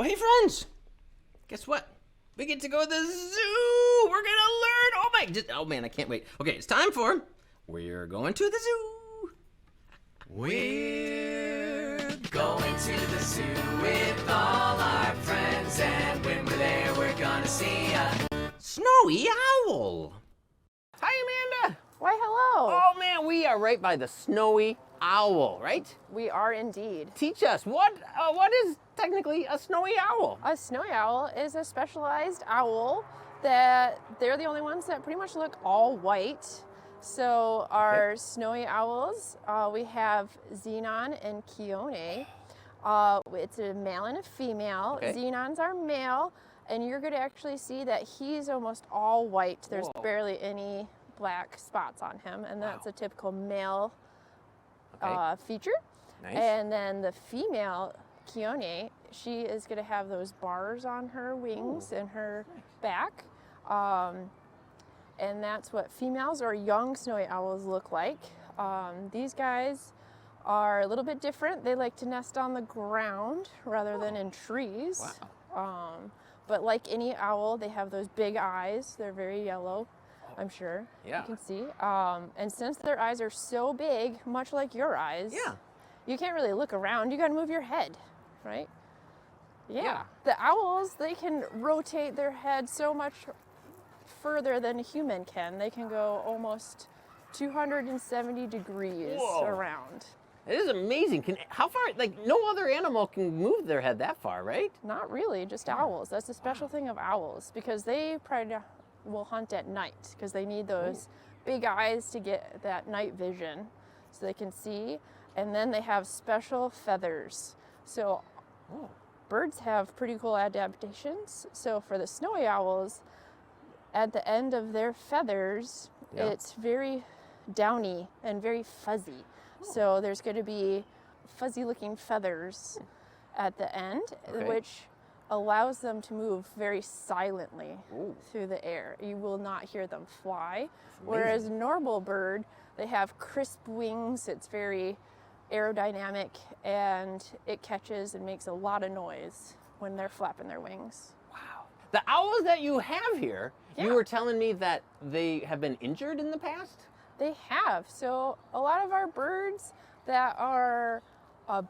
Well, hey, friends. Guess what? We get to go to the zoo. We're going to learn. Oh, man, I can't wait. Okay, it's time for We're Going to the Zoo. We're going to the zoo with all our friends, and when we're there, we're gonna see a snowy owl. Hi, Amanda. Why, hello. Oh, man, we are right by the snowy owl, right? We are indeed. Teach us, what is technically a snowy owl? A snowy owl is a specialized owl that they're the only ones that pretty much look all white. So our snowy owls, we have Xenon and Keone. It's a male and a female. Okay. Xenons are male, and you're going to actually see that he's almost all white. There's barely any black spots on him, and that's a typical male feature. Nice. And then the female, Keone, she is going to have those bars on her wings and her back. And that's what females or young snowy owls look like. These guys are a little bit different. They like to nest on the ground rather than in trees. Wow. But like any owl, they have those big eyes. They're very yellow, I'm sure. Yeah. You can see. And since their eyes are so big, much like your eyes, you can't really look around. You got to move your head, right? Yeah. The owls, they can rotate their head so much further than a human can. They can go almost 270 degrees around. It is amazing. How far, like no other animal can move their head that far, right? Not really, just owls. That's the special thing of owls, because they probably will hunt at night because they need those big eyes to get that night vision so they can see. And then they have special feathers. So birds have pretty cool adaptations. So for the snowy owls, at the end of their feathers, it's very downy and very fuzzy. So there's going to be fuzzy looking feathers at the end, which allows them to move very silently through the air. You will not hear them fly. Whereas a normal bird, they have crisp wings. It's very aerodynamic, and it catches and makes a lot of noise when they're flapping their wings. Wow. The owls that you have here, you were telling me that they have been injured in the past? They have. So a lot of our birds that are a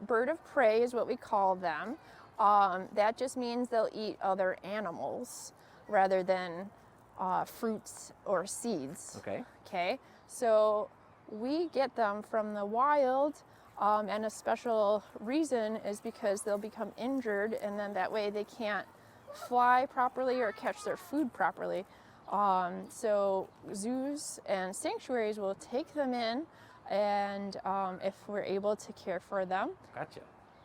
bird of prey is what we call them. That just means they'll eat other animals rather than fruits or seeds. Okay. So we get them from the wild, and a special reason is because they'll become injured, and then that way they can't fly properly or catch their food properly. So zoos and sanctuaries will take them in, and if we're able to care for them. Gotcha.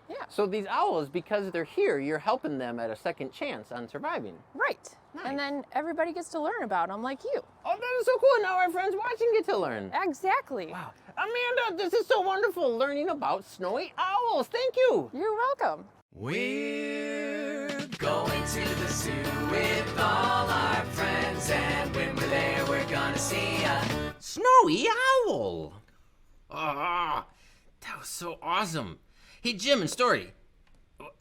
Yeah. So these owls, because they're here, you're helping them at a second chance on surviving. Right. Nice. And then everybody gets to learn about them like you. Oh, that is so cool. Now our friends watching get to learn. Exactly. Wow. Amanda, this is so wonderful learning about snowy owls. Thank you. You're welcome. We're going to the zoo with all our friends, and when we're there, we're gonna see a snowy owl. Ah, that was so awesome. Hey, Jim and Story,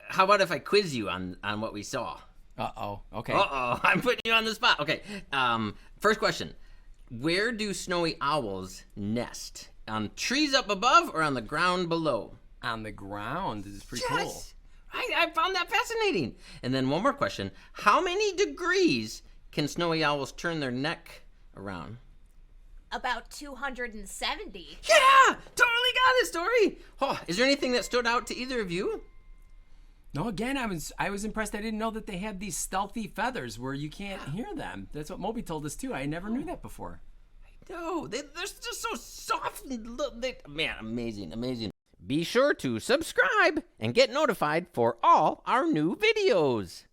how about if I quiz you on what we saw? Uh-oh. Okay. Uh-oh, I'm putting you on the spot. Okay, first question. Where do snowy owls nest? On trees up above or on the ground below? On the ground. This is pretty cool. Yes! I found that fascinating. And then one more question. How many degrees can snowy owls turn their neck around? About 270. Yeah! Totally got it, Story! Oh, is there anything that stood out to either of you? No, again, I was impressed. I didn't know that they had these stealthy feathers where you can't hear them. That's what Moby told us, too. I never knew that before. No, they're just so soft. Man, amazing, amazing. Be sure to subscribe and get notified for all our new videos.